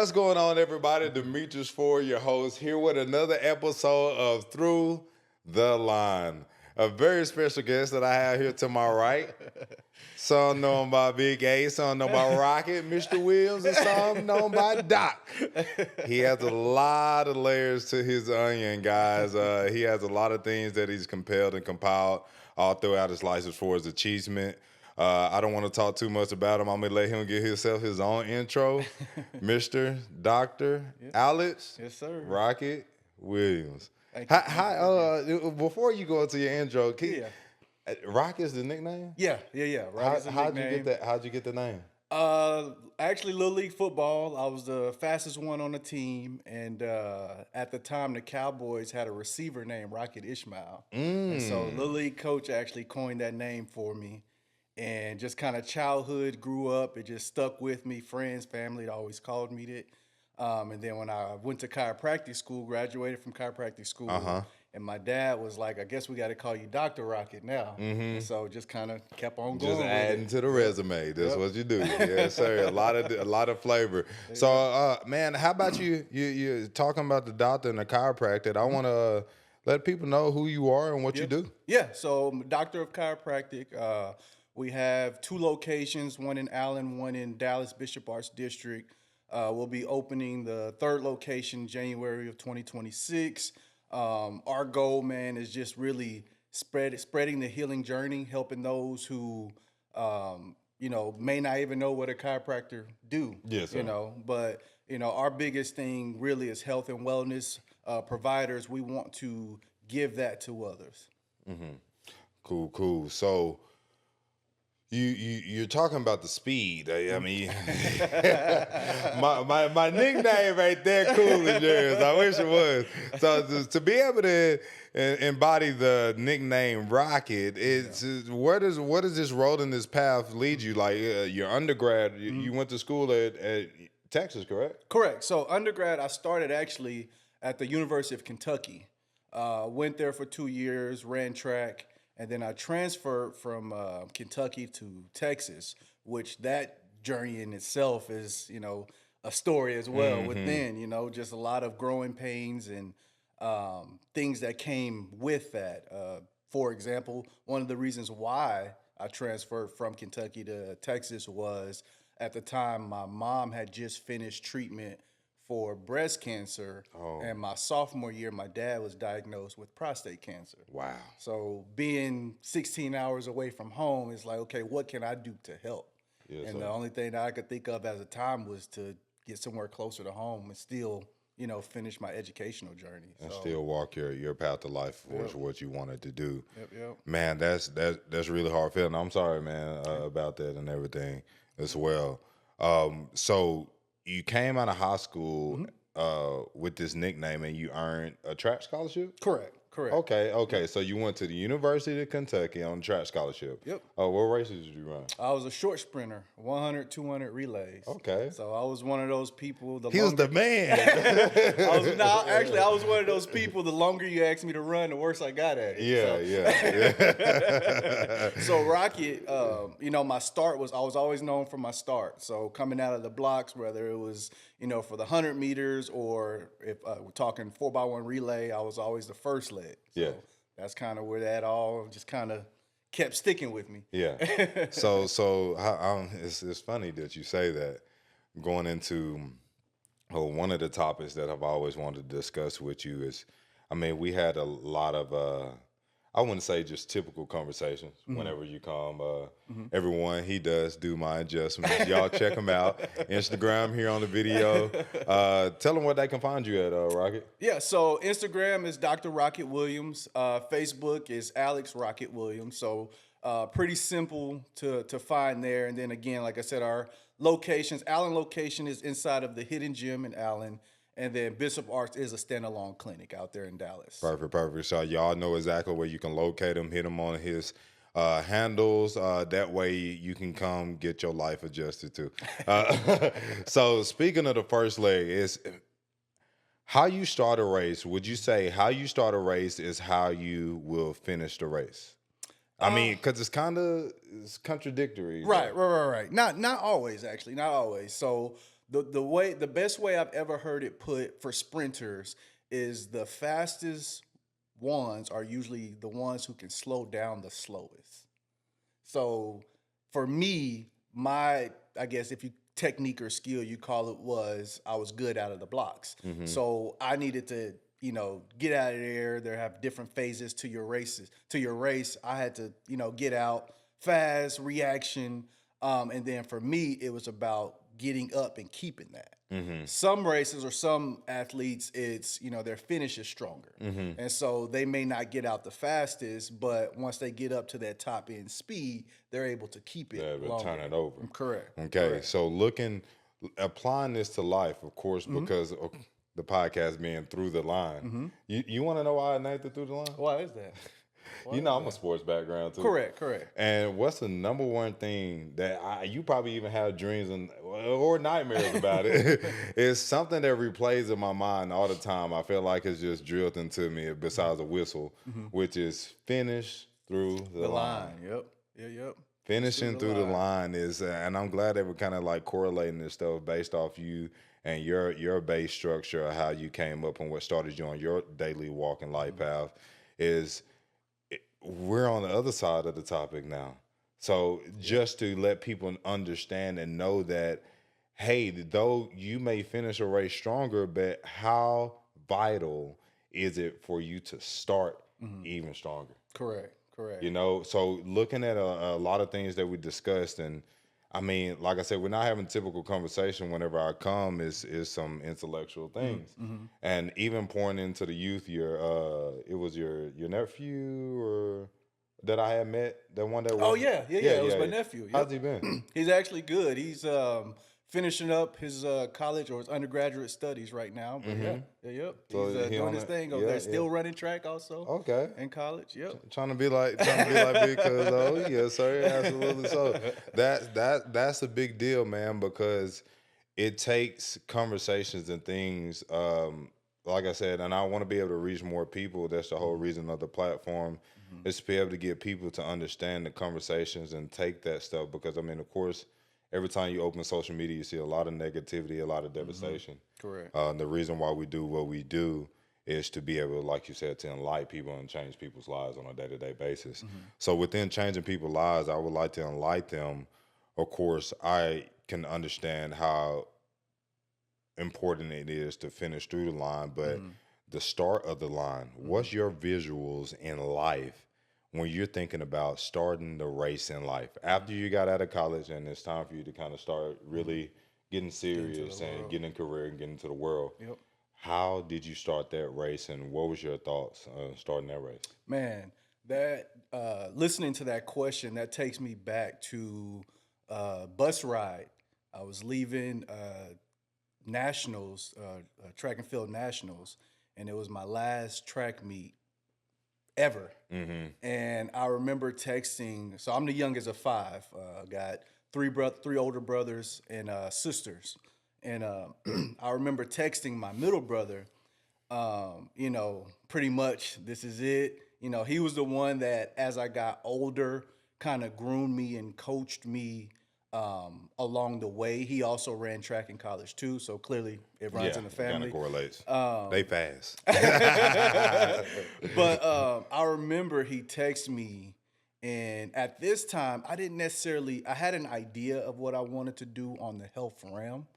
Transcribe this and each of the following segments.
What's going on, everybody? Demetrius Ford, your host, here with another episode of Through the Line. A very special guest that I have here to my right. Some known by Big A, some known by Rocket, Mr. Williams, and some known by Doc. He has a lot of layers to his onion, guys. He has a lot of things that he's compelled and compiled all throughout his life as far as achievement. I don't want to talk too much about him. I'm going to let him give himself his own intro. Mr. Dr. Alex Yes, sir. Rocket Williams. Thank you. Hi, before you go into your intro, Rock is the nickname? Yeah. Rocket's the How'd nickname. you get that? How'd you get the name? Actually, Little League football. I was the fastest one on the team, and at the time, the Cowboys had a receiver named Rocket Ishmael. And so, Little League coach actually coined that name for me. And just kind of childhood grew up. It just stuck with me. Friends, family always called me that. And then when I went to chiropractic school, graduated from chiropractic school, and my dad was like, I guess we got to call you Dr. Rocket now. And so just kind of kept on going. Just adding to the resume. That's what you do. Yes, sir. A lot of flavor. Yeah. So, man, how about you talking about the doctor and the chiropractor? I want to let people know who you are and what you do. Yeah, so I'm a doctor of chiropractic. We have 2 locations, one in Allen, one in Dallas Bishop Arts District. We'll be opening the 3rd location January of 2026. Our goal, man, is just really spreading the healing journey, helping those who, may not even know what a chiropractor do. Yes, sir. But our biggest thing really is health and wellness providers. We want to give that to others. Cool. So, you're talking about the speed. I mean, my nickname right there, cool as yours. I wish it was. So to be able to embody the nickname Rocket, what does this road in this path lead you? Like your undergrad, you went to school at Texas, correct? Correct. So undergrad, I started actually at the University of Kentucky. Went there for 2 years, ran track. And then I transferred from Kentucky to Texas, which that journey in itself is, a story as well within, just a lot of growing pains and things that came with that. For example, one of the reasons why I transferred from Kentucky to Texas was at the time my mom had just finished treatment for breast cancer, and my sophomore year, my dad was diagnosed with prostate cancer. Wow. So being 16 hours away from home is like, okay, what can I do to help? Yes, and sir. the only thing that I could think of at the time was to get somewhere closer to home and still, finish my educational journey. And still walk your path to life for what you wanted to do. Yep. Man, that's really hard feeling. I'm sorry, man, about that and everything as well. So you came out of high school with this nickname, and you earned a track scholarship? Correct. Okay. So you went to the University of Kentucky on a track scholarship. Yep. What races did you run? I was a short sprinter, 100, 200 relays. Okay. So I was one of those people. He was the man. I was one of those people. The longer you asked me to run, the worse I got at it. Yeah. So Rocket, my start was, I was always known for my start. So coming out of the blocks, whether it was, for the 100 meters or if we're talking 4x1 relay, I was always the first leg. So that's kind of where that all just kind of kept sticking with me. Yeah. So it's funny that you say that. Going into one of the topics that I've always wanted to discuss with you is, we had a lot of I wouldn't say just typical conversations whenever you come. Everyone, he does do my adjustments. Y'all check him out. Instagram here on the video. Tell them what they can find you at, Rocket. Yeah, so Instagram is Dr. Rocket Williams. Facebook is Alex Rocket Williams. So pretty simple to find there. And then again, like I said, our locations, Allen location is inside of the Hidden Gym in Allen. And then Bishop Arts is a standalone clinic out there in Dallas. Perfect. So y'all know exactly where you can locate him, hit him on his handles. That way you can come get your life adjusted too. So speaking of the first leg, is how you start a race. Would you say how you start a race is how you will finish the race? Because it's contradictory. Right. Not always, actually. Not always. So The best way I've ever heard it put for sprinters is the fastest ones are usually the ones who can slow down the slowest. So for me, I guess if you technique or skill you call it was I was good out of the blocks. So I needed to, get out of there. There have different phases to your races. To your race, I had to, get out fast, reaction. And then for me, it was about getting up and keeping that. Some races or some athletes, it's, their finish is stronger. And so they may not get out the fastest, but once they get up to that top end speed, they're able to keep it longer. Turn it over. Correct. Okay, Correct. so applying this to life, of course, because of the podcast being Through the Line. You want to know why I named it Through the Line? Why is that? I'm a sports background too. Correct. And what's the number one thing that you probably even have dreams or nightmares about it? It's something that replays in my mind all the time. I feel like it's just drilled into me besides a whistle, which is finish through the line. Yep. Finishing through the line is, and I'm glad that we're kind of like correlating this stuff based off you and your base structure of how you came up and what started you on your daily walk and life path is. We're on the other side of the topic now. So just to let people understand and know that, hey, though you may finish a race stronger, but how vital is it for you to start even stronger? Correct. So looking at a lot of things that we discussed, and I mean, like I said, we're not having typical conversation whenever I come is some intellectual things. And even pouring into the youth, it was your nephew or that I had met, the one that was. It was my nephew. Yep. How's he been? He's actually good. He's finishing up his college or his undergraduate studies right now. But So he's he doing his thing over there. Still yeah. running track also. Okay. In college. Yep. Trying to be like because yes sir, absolutely. So that's a big deal, man, because it takes conversations and things, like I said, and I want to be able to reach more people. That's the whole reason of the platform, is to be able to get people to understand the conversations and take that stuff. Because I mean, of course, every time you open social media, you see a lot of negativity, a lot of devastation. Correct. The reason why we do what we do is to be able, like you said, to enlighten people and change people's lives on a day-to-day basis. So within changing people's lives, I would like to enlighten them. Of course, I can understand how important it is to finish through the line, but the start of the line, what's your visuals in life when you're thinking about starting the race in life? After you got out of college and it's time for you to kind of start really getting serious and getting a career and getting into the world. Yep. How did you start that race, and what was your thoughts on starting that race? Man, that listening to that question, that takes me back to bus ride. I was leaving nationals, track and field nationals, and it was my last track meet ever. And I remember texting. So I'm the youngest of five. Got three older brothers and sisters. And I remember texting my middle brother, pretty much this is it. He was the one that, as I got older, kind of groomed me and coached me along the way. He also ran track in college too, so clearly it runs in the family. Kind of correlates. They fast. But I remember he texted me, and at this time, I had an idea of what I wanted to do on the health realm,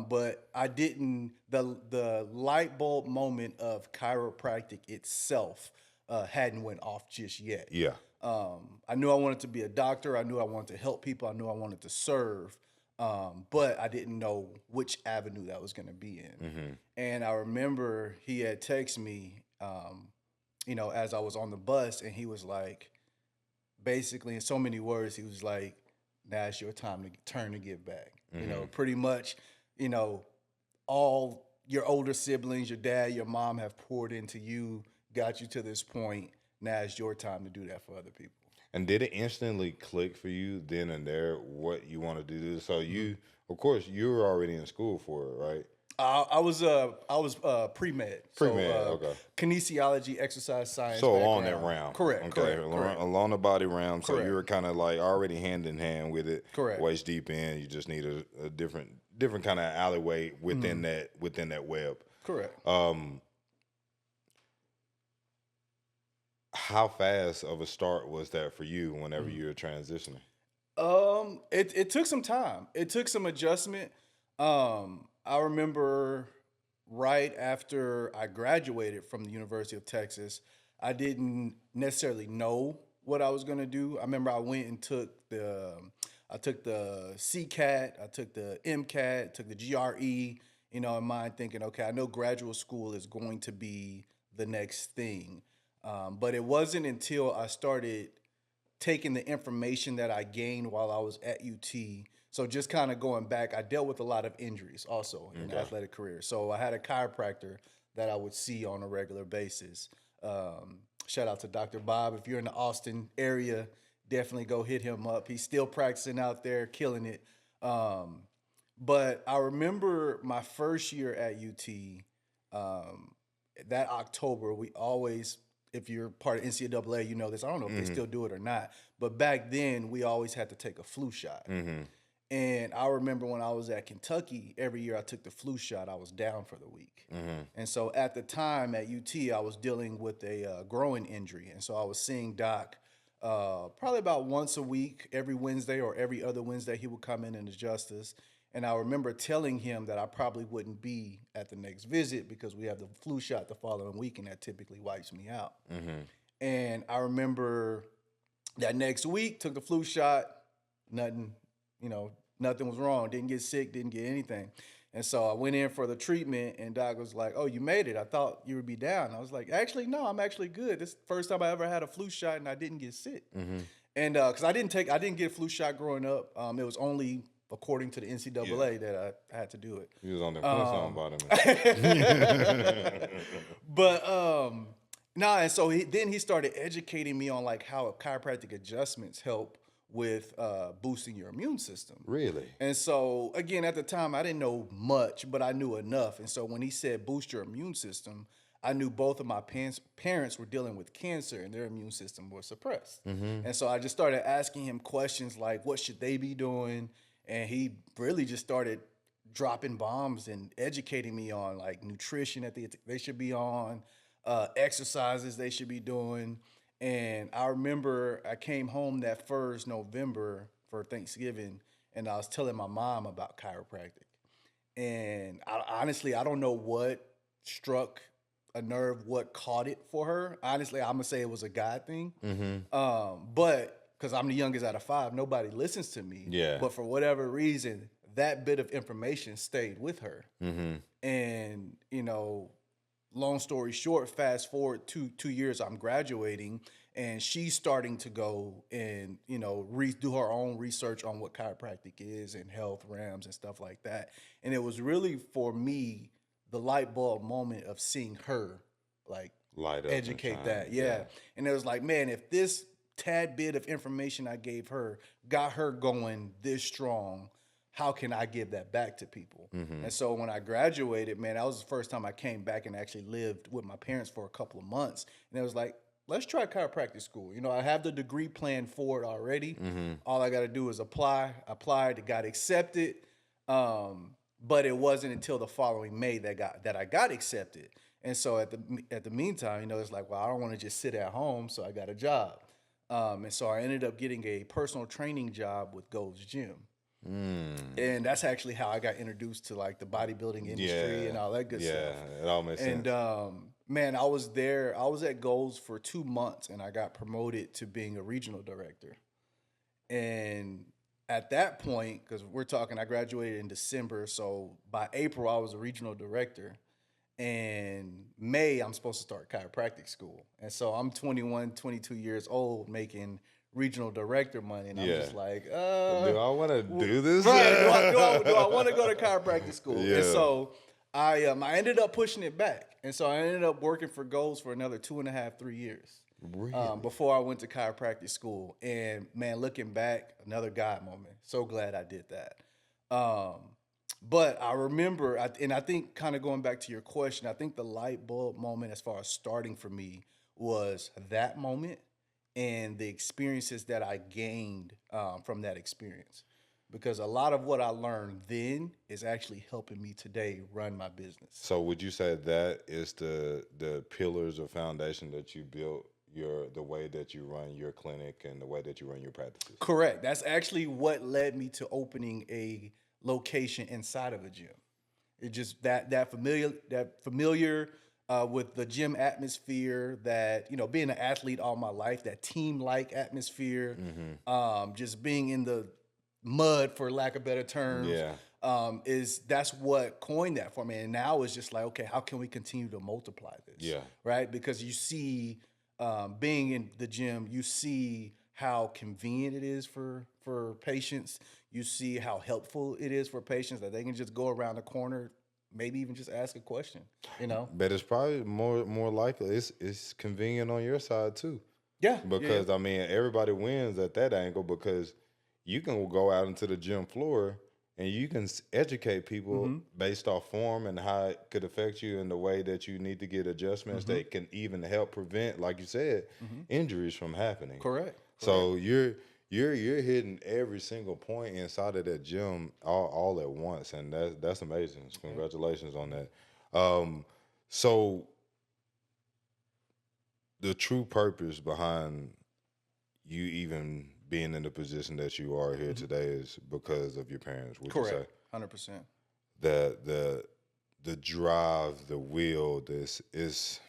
but I didn't, the light bulb moment of chiropractic itself hadn't went off just yet. Yeah. I knew I wanted to be a doctor. I knew I wanted to help people. I knew I wanted to serve, but I didn't know which avenue that was going to be in. And I remember he had texted me, as I was on the bus, and he was like, basically in so many words, he was like, now it's your time to turn to give back. Pretty much, all your older siblings, your dad, your mom have poured into you, got you to this point. Now it's your time to do that for other people. And did it instantly click for you then and there what you wanted to do? So you, of course, you were already in school for it, right? I was pre-med. Pre-med, okay. Kinesiology, exercise science. So background. along that realm. Correct. Okay. Correct. Along the body realm. So Correct. you were kind of like already hand in hand with it. Correct. Waist deep in. You just need a different different kind of alleyway within that web. Correct. How fast of a start was that for you whenever you were transitioning? It took some time. It took some adjustment. I remember right after I graduated from the University of Texas, I didn't necessarily know what I was gonna do. I remember I went and I took the CCAT, I took the MCAT, took the GRE, in mind thinking, okay, I know graduate school is going to be the next thing. But it wasn't until I started taking the information that I gained while I was at UT. So just kind of going back, I dealt with a lot of injuries also in the athletic career. So I had a chiropractor that I would see on a regular basis. Shout out to Dr. Bob. If you're in the Austin area, definitely go hit him up. He's still practicing out there, killing it. But I remember my first year at UT, that October, we always, if you're part of NCAA, you know this. I don't know if they still do it or not, but back then we always had to take a flu shot. And I remember when I was at Kentucky, every year I took the flu shot, I was down for the week. And so at the time at UT, I was dealing with a growing injury. And so I was seeing Doc probably about once a week, every Wednesday or every other Wednesday, he would come in and adjust us. And I remember telling him that I probably wouldn't be at the next visit because we have the flu shot the following week, and that typically wipes me out. And I remember that next week, took the flu shot, nothing, nothing was wrong. Didn't get sick, didn't get anything. And so I went in for the treatment, and Doc was like, "Oh, you made it. I thought you would be down." I was like, "Actually, no, I'm actually good. This is the first time I ever had a flu shot, and I didn't get sick." And because I didn't get a flu shot growing up. It was only according to the NCAA that I had to do it. You was on the Flintstone bottom. But and so then he started educating me on like how chiropractic adjustments help with boosting your immune system. Really? And so again, at the time, I didn't know much, but I knew enough. And so when he said boost your immune system, I knew both of my parents were dealing with cancer and their immune system was suppressed. And so I just started asking him questions like, what should they be doing? And he really just started dropping bombs and educating me on like nutrition that they should be on, exercises they should be doing. And I remember I came home that first November for Thanksgiving, and I was telling my mom about chiropractic. And honestly, I don't know what struck a nerve, what caught it for her. Honestly, I'm gonna say it was a God thing. But because I'm the youngest out of 5, nobody listens to me. Yeah. But for whatever reason, that bit of information stayed with her. And, long story short, fast forward 2 years, I'm graduating, and she's starting to go and, do her own research on what chiropractic is and health realms and stuff like that. And it was really, for me, the light bulb moment of seeing her, like, Light up educate that. Yeah. And it was like, man, if this tad bit of information I gave her got her going this strong, how can I give that back to people? And so when I graduated, man, that was the first time I came back and actually lived with my parents for a couple of months. And it was like, let's try chiropractic school. I have the degree plan for it already. All I got to do is apply. Applied, it got accepted. But it wasn't until the following May that I got accepted. And so at the meantime, it's like, well, I don't want to just sit at home, so I got a job. And so I ended up getting a personal training job with Gold's Gym. And that's actually how I got introduced to like the bodybuilding industry and all that good stuff. Yeah, it all makes sense. And man, I was at Gold's for 2 months, and I got promoted to being a regional director. And at that point, because we're talking, I graduated in December, so by April I was a regional director. And May, I'm supposed to start chiropractic school. And so I'm 21, 22 years old making regional director money. And I'm just like, do I want to do this? Right, do I want to go to chiropractic school? Yeah. And so I ended up pushing it back. And so I ended up working for Goals for another 2.5, 3 years. Really? Before I went to chiropractic school. And man, looking back, another God moment. So glad I did that. But I remember, and I think kind of going back to your question, I think the light bulb moment as far as starting for me was that moment and the experiences that I gained from that experience. because a lot of what I learned then is actually helping me today run my business. So would you say that is the pillars or foundation that you built the way that you run your clinic and the way that you run your practices? Correct. That's actually what led me to opening a location inside of a gym. It just that familiar with the gym atmosphere, that being an athlete all my life, that team like atmosphere, just being in the mud for lack of better terms, Yeah. is that's what coined that for me. And now it's just like, okay, how can we continue to multiply this? Yeah. Right, because you see, being in the gym, you see how convenient it is for patients. You see how helpful it is for patients, that they can just go around the corner, maybe even just ask a question. You know? But it's probably more likely it's convenient on your side too. Yeah, yeah, Because I mean everybody wins at that angle because you can go out into the gym floor and you can educate people based off form and how it could affect you in the way that you need to get adjustments that can even help prevent, like you said, injuries from happening. correct. So you're hitting every single point inside of that gym all at once, and that's amazing. Congratulations on that. So the true purpose behind you even being in the position that you are here today is because of your parents. Would you say Correct. 100%. the drive, the will? This is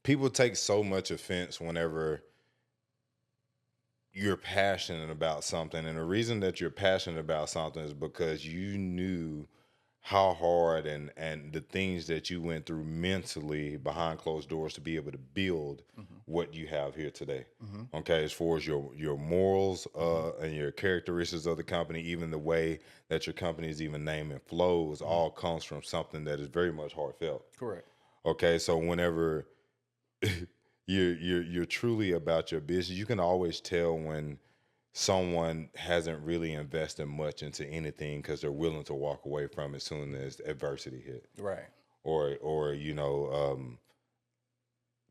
people take so much offense whenever you're passionate about something, and the reason that you're passionate about something is because you knew how hard and the things that you went through mentally behind closed doors to be able to build what you have here today. Okay, as far as your morals and your characteristics of the company, even the way that your company is even named and flows, all comes from something that is very much heartfelt. Correct. Okay, so whenever you're truly about your business, you can always tell when someone hasn't really invested much into anything because they're willing to walk away from it as soon as adversity hit, Right. or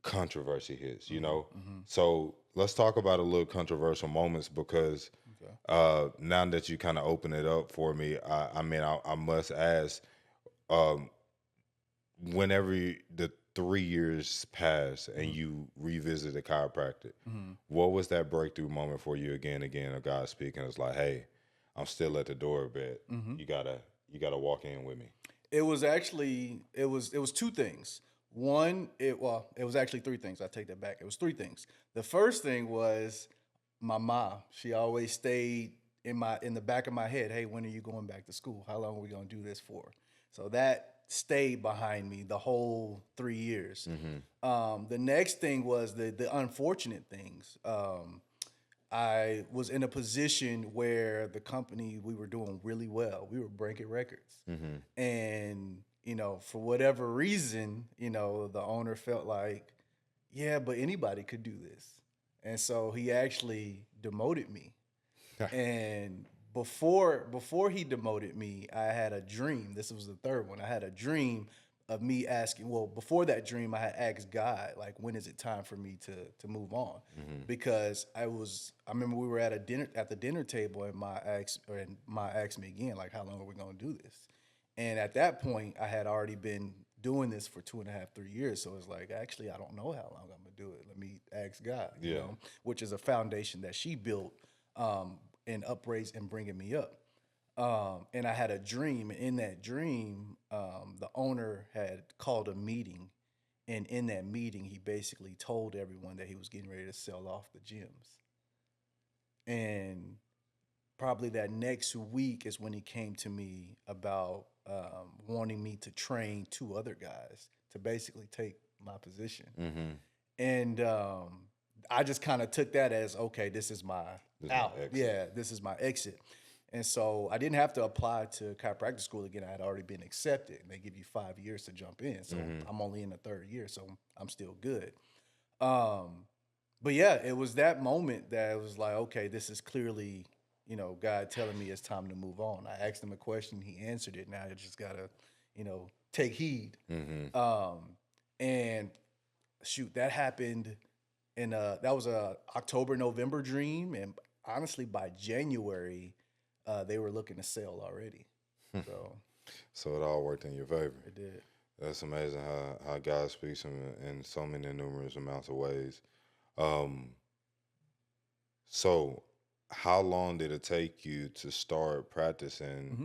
controversy hits. So let's talk about a little controversial moments because Okay. now that you kind of open it up for me, I mean I must ask, um, whenever the 3 years pass and you revisit a chiropractic, what was that breakthrough moment for you again of God speaking? It's like, hey, I'm still at the door, but you gotta walk in with me. It was actually it was two things. One, it was actually three things. I take that back. It was three things. The first thing was my mom. She always stayed in the back of my head. Hey, when are you going back to school? How long are we gonna do this for? So that stayed behind me the whole 3 years. The next thing was the unfortunate things. I was in a position where the company, we were doing really well. We were breaking records. And, for whatever reason, the owner felt like, yeah, but anybody could do this. And so he actually demoted me. And before he demoted me, I had a dream. This was the third one. I had a dream of me asking. Well, before that dream, I had asked God, like, when is it time for me to move on? Because I remember we were at the dinner table, and my asked me again, like, how long are we gonna do this? And at that point, I had already been doing this for 2.5, 3 years. So it's like, actually, I don't know how long I'm gonna do it. Let me ask God, Yeah. which is a foundation that she built, and upraised and bringing me up. And I had a dream. And in that dream, the owner had called a meeting. And in that meeting, he basically told everyone that he was getting ready to sell off the gyms. And probably that next week is when he came to me about wanting me to train two other guys to basically take my position. And I just kind of took that as, okay, this is my This is my out. exit. Yeah, this is my exit. And so I didn't have to apply to chiropractic school again. I had already been accepted, and they give you 5 years to jump in. So I'm only in the third year, so I'm still good. But yeah, it was that moment that it was like, okay, this is clearly, God telling me it's time to move on. I asked him a question, he answered it. Now I just gotta, take heed. And shoot, that happened that was a October, November dream, and honestly, by January, they were looking to sell already. So So it all worked in your favor. it did. That's amazing how God speaks in so many numerous amounts of ways. Um, so how long did it take you to start practicing Hmm.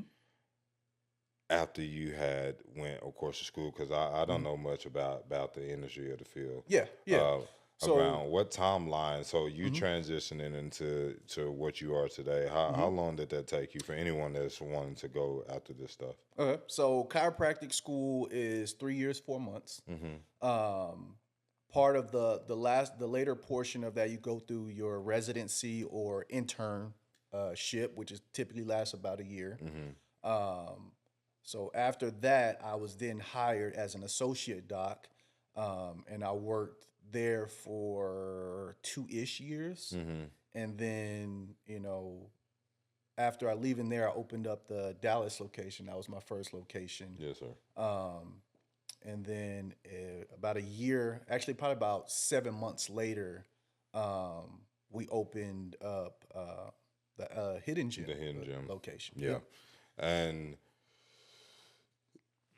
after you had went, of course, to school? Because I don't Hmm. know much about the industry or the field. Yeah, yeah. Uh, So Around what timeline? So you mhm. transitioning to what you are today. How long did that take you for anyone that's wanting to go after this stuff? Okay. So chiropractic school is 3 years, 4 months. Mm-hmm. Um, Part of the later portion of that, you go through your residency or intern ship, which is typically lasts about a year. Mm-hmm. Um, so after that, I was then hired as an associate doc, and I worked there for 2-ish years. Mm-hmm. And then, after I leaving there, I opened up the Dallas location. That was my first location. Yes, sir. Um, and then about a year, actually probably about 7 months later, we opened up the Hidden Gym The hidden gem. location. Yeah. Yep. And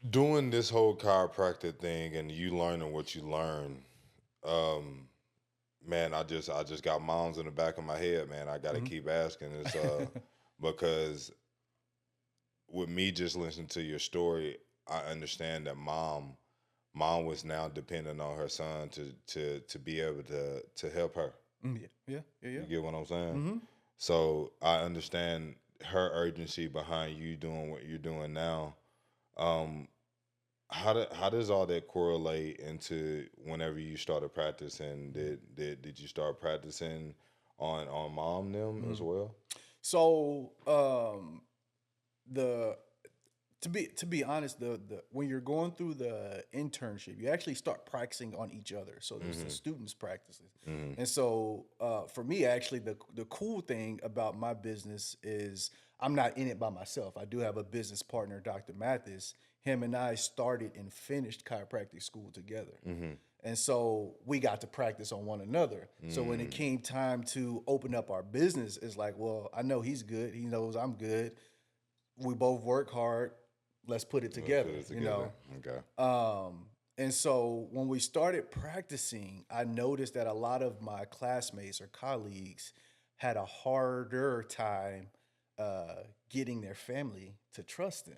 doing this whole chiropractic thing and you learning what you learn, um, man, I just got moms in the back of my head, man. I gotta Mhm. keep asking this because with me just listening to your story, I understand that mom was now dependent on her son to be able to help her. Yeah, yeah, yeah, yeah. You get what I'm saying? Hmm. So I understand her urgency behind you doing what you're doing now. Um, how does all that correlate into whenever you started practicing? Did you start practicing on mom them as Hmm. well? So the to be honest, the when you're going through the internship, you actually start practicing on each other. So there's the Mm-hmm. students practices, Mm-hmm. and so for me, actually, the cool thing about my business is I'm not in it by myself. I do have a business partner, Dr. Mathis. Him and I started and finished chiropractic school together. Mm-hmm. And so we got to practice on one another. So when it Mm. came time to open up our business, it's like, well, I know he's good. He knows I'm good. We both work hard. Let's put it Let's put together, it together. Okay. And so when we started practicing, I noticed that a lot of my classmates or colleagues had a harder time getting their family to trust them.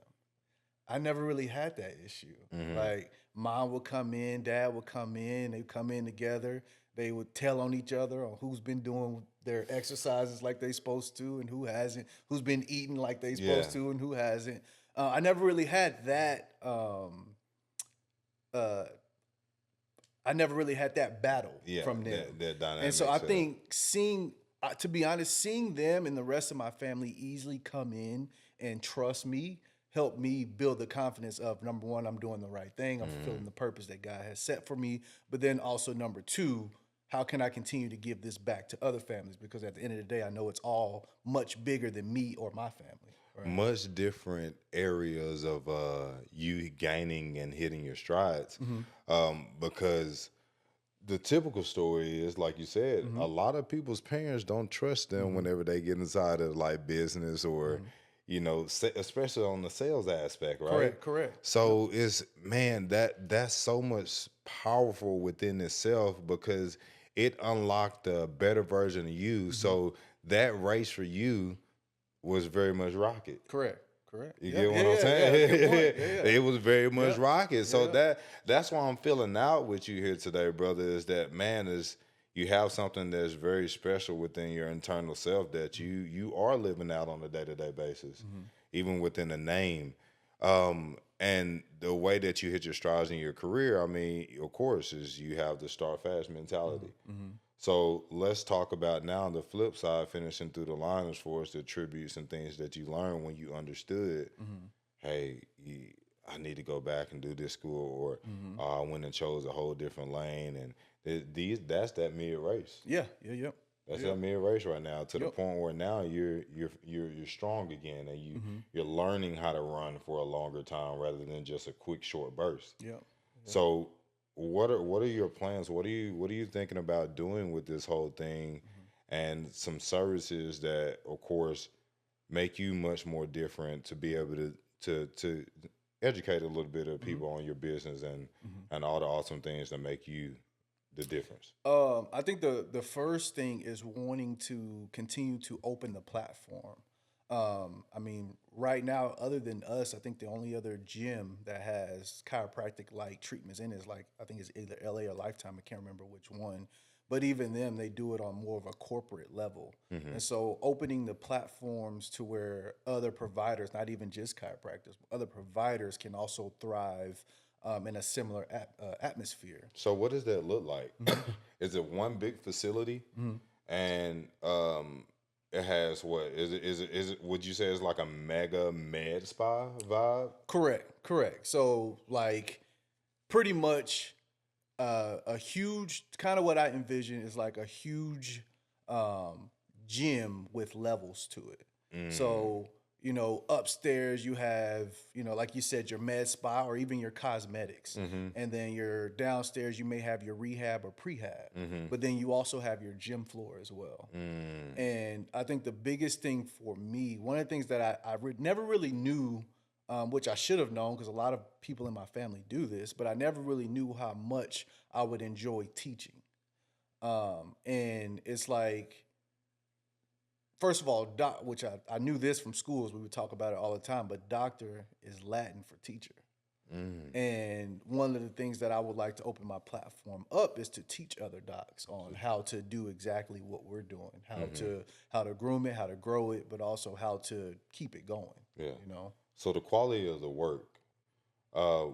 I never really had that issue. Mm-hmm. Like mom would come in, dad would come in, they'd come in together. They would tell on each other on who's been doing their exercises like they supposed to and who hasn't, who's been eating like they Yeah. supposed to and who hasn't. I never really had that. Uh, I never really had that battle Yeah. from them. That And so dynamic I setup. think to be honest, seeing them and the rest of my family easily come in and trust me helped me build the confidence of number one, I'm doing the right thing. I'm Mm-hmm. fulfilling the purpose that God has set for me. But then also number two, how can I continue to give this back to other families? Because at the end of the day, I know it's all much bigger than me or my family. Right. Much different areas of you gaining and hitting your strides, Hmm. because the typical story is like you said, Hmm. a lot of people's parents don't trust them Hmm. whenever they get inside of like business or Hmm. especially on the sales aspect, right? Correct. Correct. Yep. So it's, man, that's so much powerful within itself because it unlocked a better version of you. Hmm. So that race for you was very much rocket. Correct. Correct. You Yep. get Yeah. what I'm Yeah. Yeah. That's a good point. saying? Yeah. Yeah. It was very much Yep. rocket. So Yeah. that's why I'm feeling out with you here today, brother, is that, man, is you have something that's very special within your internal self that you are living out on a day-to-day basis, Hmm. even within the name. And the way that you hit your strides in your career, I mean, of course, is you have the start fast mentality. Hmm. So let's talk about now the flip side, finishing through the line as far as the attributes and things that you learned when you understood, Hmm. hey, I need to go back and do this school, or Hmm. I went and chose a whole different lane. And that's that mid race. Yeah. Yeah. Yep. That's Yep. that mid race right now, to the Yep. point where now you're strong again, and Hmm. you're learning how to run for a longer time rather than just a quick short burst. Yep. Yep. So what are your plans? What are you thinking about doing with this whole thing, Hmm. and some services that, of course, make you much more different to be able to educate a little bit of people on your business and all the awesome things that make you the difference? I think the first thing is wanting to continue to open the platform. I mean, right now, other than us, I think the only other gym that has chiropractic like treatments in it is like I think it's either LA or Lifetime. I can't remember which one. But even them, they do it on more of a corporate level. And so opening the platforms to where other providers, not even just chiropractors, other providers can also thrive in a similar atmosphere. So what does that look like? Mhm. Is it one big facility Mhm. and it has what is it would you say it's like a mega med spa vibe? Correct, correct. So like pretty much a huge kind of what I envision is like a huge um, gym with levels to it. Mm, So, upstairs you have, like you said, your med spa or even your cosmetics. mm-hmm, And then your downstairs, you may have your rehab or prehab. mm-hmm, But then you also have your gym floor as well. mm, And I think the biggest thing for me, one of the things that I never really knew, which I should have known because a lot of people in my family do this, but I never really knew how much I would enjoy teaching. And it's like, first of all, which I knew this from schools, we would talk about it all the time, but doctor is Latin for teacher. mm. And one of the things that I would like to open my platform up is to teach other docs on how to do exactly what we're doing, how to groom it, how to grow it, but also how to keep it going. Yeah. You know. So the quality of the work, uh,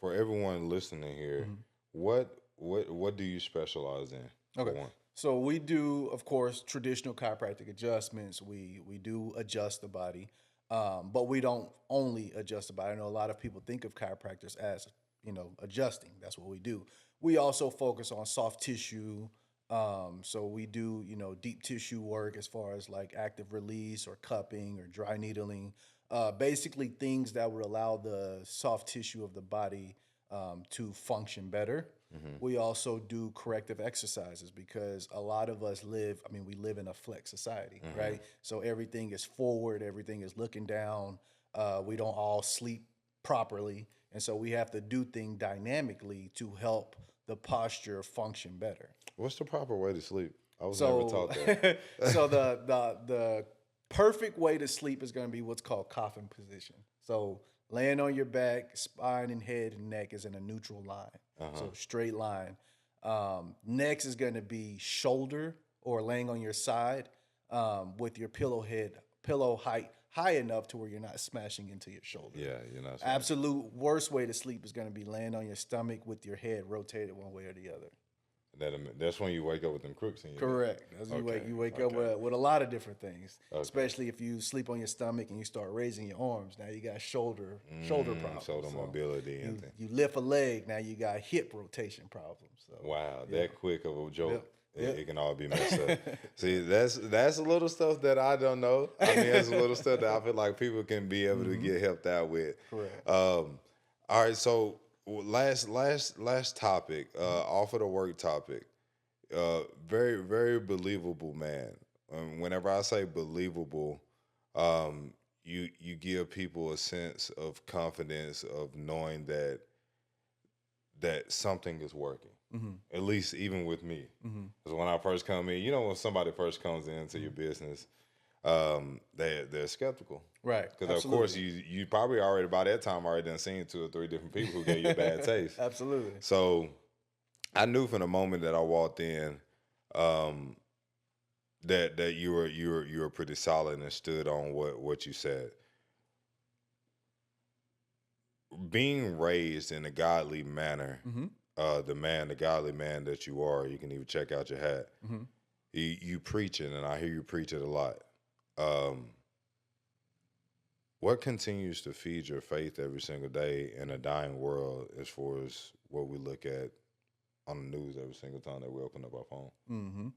for everyone listening here, Mhm. what do you specialize in? For Okay. one. So we do, of course, traditional chiropractic adjustments. We do adjust the body, but we don't only adjust the body. I know a lot of people think of chiropractors as adjusting. That's what we do. We also focus on soft tissue. So we do deep tissue work as far as like active release or cupping or dry needling. Basically things that would allow the soft tissue of the body to function better. Mm-hmm. We also do corrective exercises because a lot of us we live in a flex society, Mm-hmm. right? So everything is forward, everything is looking down. We don't all sleep properly. And so we have to do things dynamically to help the posture function better. What's the proper way to sleep? I was never So, taught that. so the perfect way to sleep is going to be what's called coffin position. So laying on your back, spine and head and neck is in a neutral line, Uh-huh. so straight line. Next is going to be shoulder or laying on your side with your pillow height high enough to where you're not smashing into your shoulder. Yeah, you're not saying. Absolute worst way to sleep is going to be laying on your stomach with your head rotated one way or the other. That's when you wake up with them crooks in your neck. Correct. As Okay. you wake up Okay. with a lot of different things, Okay. especially if you sleep on your stomach and you start raising your arms. Now you got shoulder problems. Shoulder mobility and you, things. you lift a leg. Now you got hip rotation problems. So Wow, yeah. that quick of a joke. Yep. Yep. It can all be messed up. See, that's a little stuff that I don't know. I mean, that's a little stuff that I feel like people can be able to get helped out with. Correct. All right, so last topic, off of the work topic. Very very believable man. Whenever I say believable, you give people a sense of confidence of knowing that something is working. Mm-hmm. At least even with me, Mm-hmm. because when I first come in, when somebody first comes into your business, they're skeptical. Right. Because of course you probably already by that time already done seen 2 or 3 different people who gave you a bad taste. Absolutely. So I knew from the moment that I walked in, that you were pretty solid and stood on what you said. Being raised in a godly manner, Mm-hmm. the godly man that you are, you can even check out your hat. Mm-hmm. You preaching, and I hear you preach it a lot. Um, what continues to feed your faith every single day in a dying world, as far as what we look at on the news every single time that we open up our phone? Mm-hmm.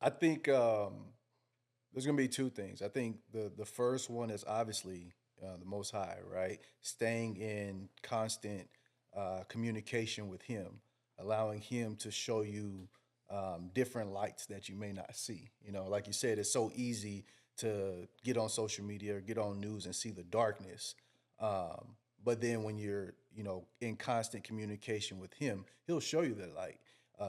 I think there's going to be two things. I think the first one is obviously the Most High, right? Staying in constant communication with Him, allowing Him to show you different lights that you may not see. Like you said, it's so easy to get on social media or get on news and see the darkness. But then when you're, in constant communication with him, he'll show you the light.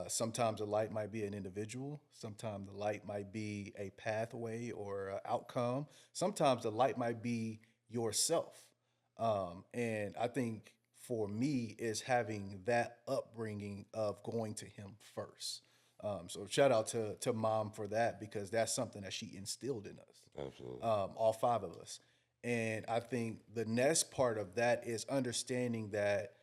Sometimes the light might be an individual. Sometimes the light might be a pathway or a outcome. Sometimes the light might be yourself. And I think for me is having that upbringing of going to him first. So shout out to mom for that, because that's something that she instilled in us. Absolutely. All five of us. And I think the next part of that is understanding that,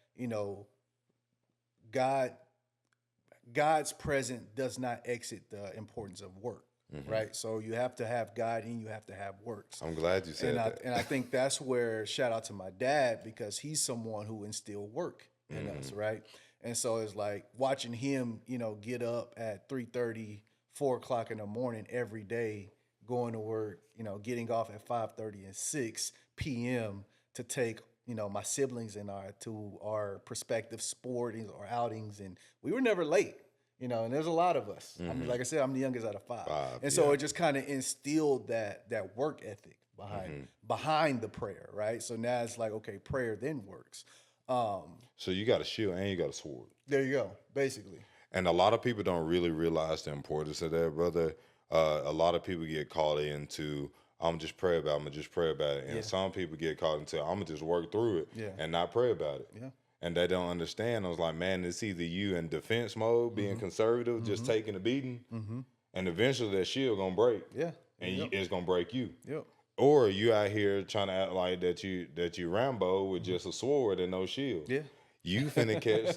God's presence does not exit the importance of work, right? So you have to have God and you have to have works. I'm glad you said that. And I think that's where, shout out to my dad, because he's someone who instilled work in us, right? And so it's like watching him, get up at 3:30, 4 o'clock in the morning every day, going to work, getting off at 5:30 and 6 p.m. to take, my siblings and I to our prospective sportings or outings. And we were never late, and there's a lot of us. I mean, like I said, I'm the youngest out of five. And so it just kind of instilled that work ethic behind the prayer, right? So now it's like, okay, prayer then works. So you got a shield and you got a sword. There you go, basically. And a lot of people don't really realize the importance of that, brother. A lot of people get caught into, I'm going to just pray about it. And some people get caught into, I'm going to just work through it and not pray about it. Yeah. And they don't understand. I was like, man, it's either you in defense mode, being conservative, just taking a beating, and eventually that shield going to break. Yeah. And it's going to break you. Yep. Or you out here trying to act like that you Rambo with just a sword and no shield. Yeah. You finna catch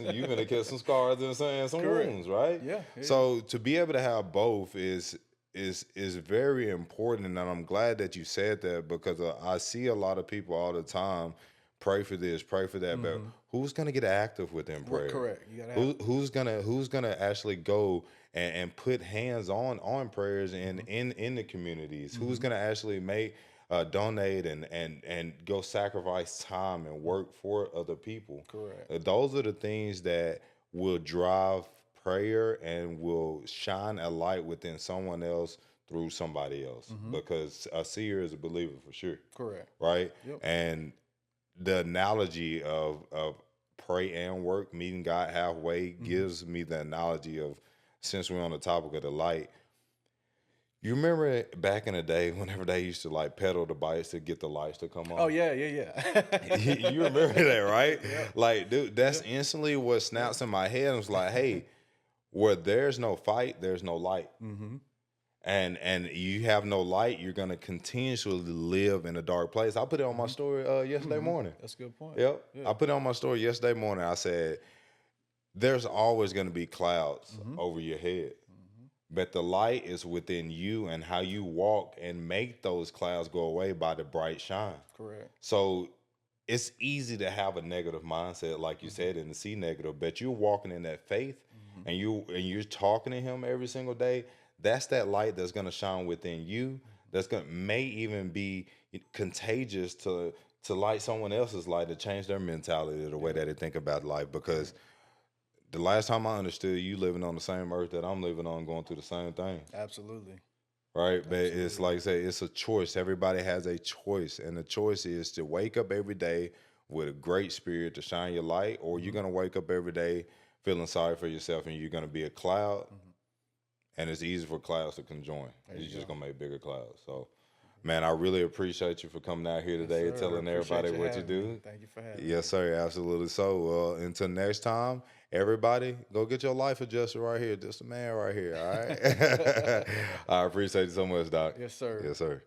some scars and some wounds, right? Yeah. So to be able to have both is very important, and I'm glad that you said that, because I see a lot of people all the time pray for this, pray for that, but who's gonna get active within prayer? Correct. You gotta Who's gonna actually go and put hands on prayers in the communities? Who's gonna actually make donate and go sacrifice time and work for other people? Correct. Those are the things that will drive prayer and will shine a light within someone else through somebody else, because a seer is a believer for sure. Correct. Right? Yep. And the analogy of pray and work, meeting God halfway, gives me the analogy of, since we're on the topic of the light, you remember back in the day whenever they used to like pedal the bikes to get the lights to come on? Oh, yeah. You remember that, right? Yeah. Like, dude, that's instantly what snaps in my head. I was like, hey, where there's no fight, there's no light. And you have no light, you're going to continuously live in a dark place. I put it on my story yesterday morning. That's a good point. Yep. Yeah. I put it on my story yesterday morning. I said, there's always going to be clouds over your head. But the light is within you, and how you walk and make those clouds go away by the bright shine. Correct. So it's easy to have a negative mindset, like you said, and to see negative, but you're walking in that faith and you're talking to him every single day. That's that light that's going to shine within you. That's going to may even be contagious to light someone else's light, to change their mentality, the way that they think about life. Because the last time I understood, you living on the same earth that I'm living on, going through the same thing. Absolutely. Right? But it's like I say, it's a choice. Everybody has a choice. And the choice is to wake up every day with a great spirit to shine your light, or you're going to wake up every day feeling sorry for yourself and you're going to be a cloud. And it's easy for clouds to conjoin. You're just going to make bigger clouds. So, man, I really appreciate you for coming out here today and telling everybody what you do. Me. Thank you for having me. Yes, sir. Absolutely. So, until next time, everybody, go get your life adjusted right here. Just a man right here. All right. I appreciate you so much, Doc. Yes, sir. Yes, sir.